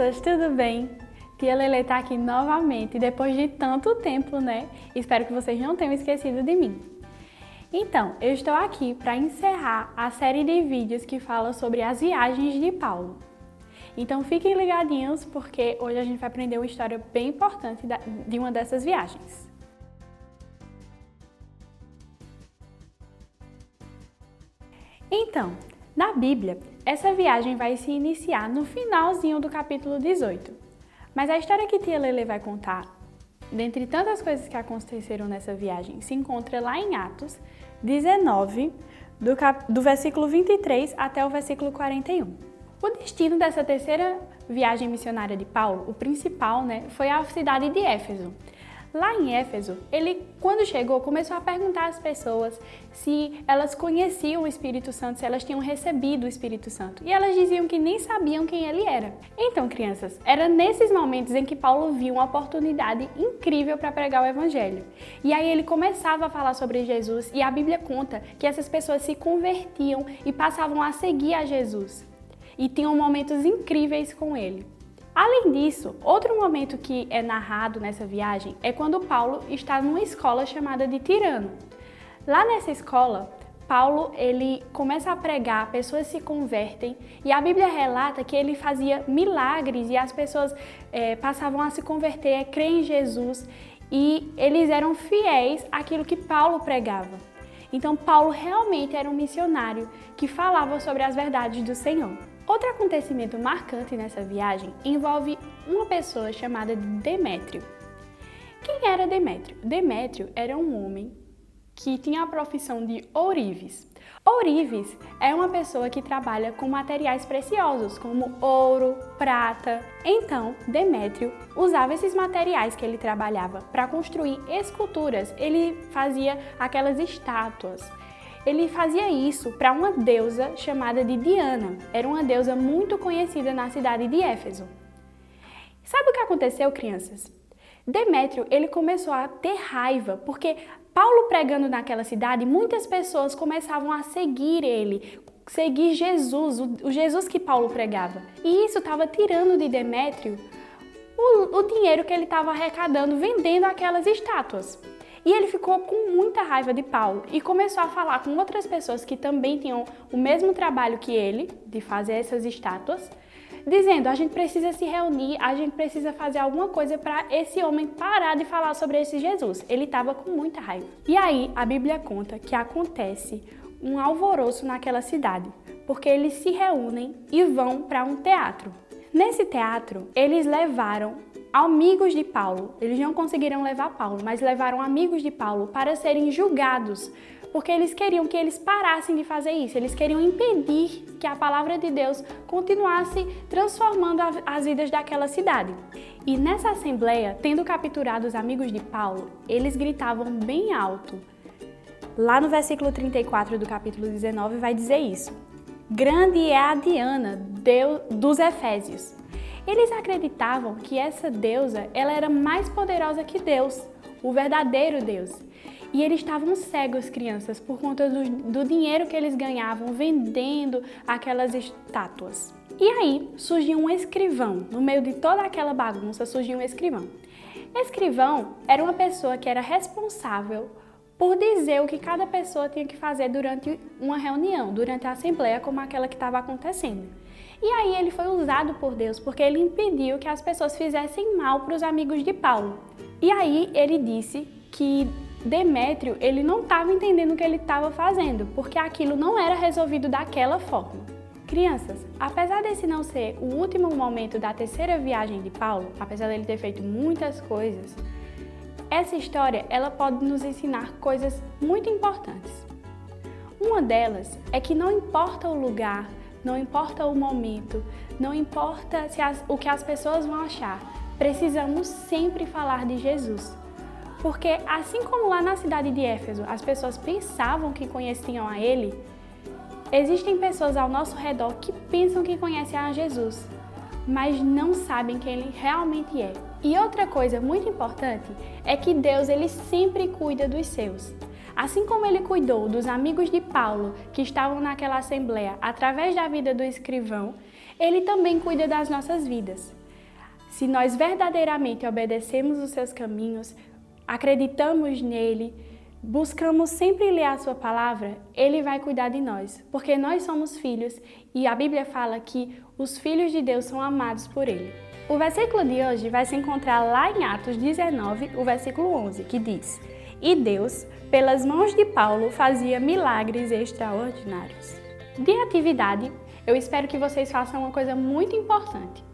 Crianças, tudo bem? Tia Lele tá aqui novamente, depois de tanto tempo, né? Espero que vocês não tenham esquecido de mim. Então, eu estou aqui para encerrar a série de vídeos que fala sobre as viagens de Paulo. Então fiquem ligadinhos, porque hoje a gente vai aprender uma história bem importante de uma dessas viagens. Então, na Bíblia, essa viagem vai se iniciar no finalzinho do capítulo 18. Mas a história que tia Lele vai contar, dentre tantas coisas que aconteceram nessa viagem, se encontra lá em Atos 19, do versículo 23 até o versículo 41. O destino dessa terceira viagem missionária de Paulo, o principal, foi a cidade de Éfeso. Lá em Éfeso, ele, quando chegou, começou a perguntar às pessoas se elas conheciam o Espírito Santo, se elas tinham recebido o Espírito Santo. E elas diziam que nem sabiam quem ele era. Então, crianças, era nesses momentos em que Paulo viu uma oportunidade incrível para pregar o Evangelho. E aí ele começava a falar sobre Jesus e a Bíblia conta que essas pessoas se convertiam e passavam a seguir a Jesus. E tinham momentos incríveis com ele. Além disso, outro momento que é narrado nessa viagem é quando Paulo está numa escola chamada de Tirano. Lá nessa escola, Paulo ele começa a pregar, pessoas se convertem e a Bíblia relata que ele fazia milagres e as pessoas passavam a se converter, a crer em Jesus e eles eram fiéis àquilo que Paulo pregava. Então Paulo realmente era um missionário que falava sobre as verdades do Senhor. Outro acontecimento marcante nessa viagem envolve uma pessoa chamada Demétrio. Quem era Demétrio? Demétrio era um homem que tinha a profissão de ourives. Ourives é uma pessoa que trabalha com materiais preciosos, como ouro, prata. Então, Demétrio usava esses materiais que ele trabalhava para construir esculturas. Ele fazia aquelas estátuas. Ele fazia isso para uma deusa chamada de Diana. Era uma deusa muito conhecida na cidade de Éfeso. Sabe o que aconteceu, crianças? Demétrio, ele começou a ter raiva, porque Paulo pregando naquela cidade, muitas pessoas começavam a seguir ele, seguir Jesus, o Jesus que Paulo pregava. E isso estava tirando de Demétrio o dinheiro que ele estava arrecadando vendendo aquelas estátuas. E ele ficou com muita raiva de Paulo e começou a falar com outras pessoas que também tinham o mesmo trabalho que ele, de fazer essas estátuas, dizendo: a gente precisa se reunir, a gente precisa fazer alguma coisa para esse homem parar de falar sobre esse Jesus. Ele estava com muita raiva. E aí a Bíblia conta que acontece um alvoroço naquela cidade, porque eles se reúnem e vão para um teatro. Nesse teatro, eles levaram amigos de Paulo. Eles não conseguiram levar Paulo, mas levaram amigos de Paulo para serem julgados, porque eles queriam que eles parassem de fazer isso. Eles queriam impedir que a palavra de Deus continuasse transformando as vidas daquela cidade. E nessa assembleia, tendo capturado os amigos de Paulo, eles gritavam bem alto. Lá no versículo 34 do capítulo 19 vai dizer isso: grande é a Diana, Deus dos Efésios. Eles acreditavam que essa deusa ela era mais poderosa que Deus, o verdadeiro Deus. E eles estavam cegos, crianças, por conta do dinheiro que eles ganhavam vendendo aquelas estátuas. E aí surgiu um escrivão, no meio de toda aquela bagunça surgiu um escrivão. Escrivão era uma pessoa que era responsável por dizer o que cada pessoa tinha que fazer durante uma reunião, durante a assembleia como aquela que estava acontecendo. E aí ele foi usado por Deus porque ele impediu que as pessoas fizessem mal para os amigos de Paulo. E aí ele disse que Demétrio ele não estava entendendo o que ele estava fazendo, porque aquilo não era resolvido daquela forma. Crianças, apesar desse não ser o último momento da terceira viagem de Paulo, apesar dele ter feito muitas coisas, essa história ela pode nos ensinar coisas muito importantes. Uma delas é que não importa o lugar, não importa o momento, não importa o que as pessoas vão achar, precisamos sempre falar de Jesus. Porque assim como lá na cidade de Éfeso as pessoas pensavam que conheciam a Ele, existem pessoas ao nosso redor que pensam que conhecem a Jesus, mas não sabem quem Ele realmente é. E outra coisa muito importante é que Deus ele sempre cuida dos seus. Assim como ele cuidou dos amigos de Paulo que estavam naquela assembleia através da vida do escrivão, ele também cuida das nossas vidas. Se nós verdadeiramente obedecemos os seus caminhos, acreditamos nele, buscamos sempre ler a sua palavra, ele vai cuidar de nós, porque nós somos filhos e a Bíblia fala que os filhos de Deus são amados por ele. O versículo de hoje vai se encontrar lá em Atos 19, o versículo 11, que diz: E Deus, pelas mãos de Paulo, fazia milagres extraordinários. De atividade, eu espero que vocês façam uma coisa muito importante.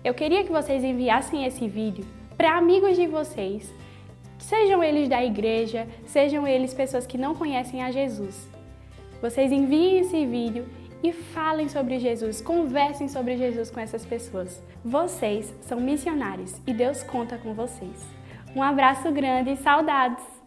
Eu queria que vocês enviassem esse vídeo para amigos de vocês, sejam eles da igreja, sejam eles pessoas que não conhecem a Jesus. Vocês enviem esse vídeo e falem sobre Jesus, conversem sobre Jesus com essas pessoas. Vocês são missionários e Deus conta com vocês. Um abraço grande e saudades!